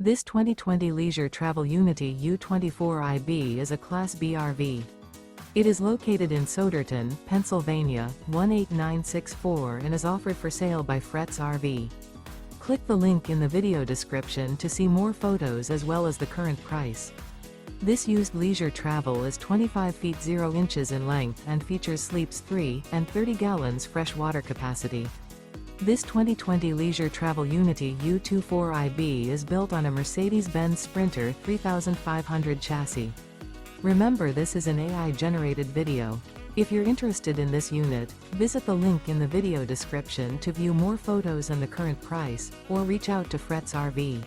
This 2020 Leisure Travel Unity U24IB is a Class B RV. It is located in Souderton, Pennsylvania, 18964 and is offered for sale by Fretz RV. Click the link in the video description to see more photos as well as the current price. This used leisure travel is 25 feet 0 inches in length and features sleeps 3 and 30 gallons fresh water capacity. This 2020 Leisure Travel Unity U24IB is built on a Mercedes-Benz Sprinter 3500 chassis. Remember, this is an AI-generated video. If you're interested in this unit, visit the link in the video description to view more photos and the current price, or reach out to Fretz RV.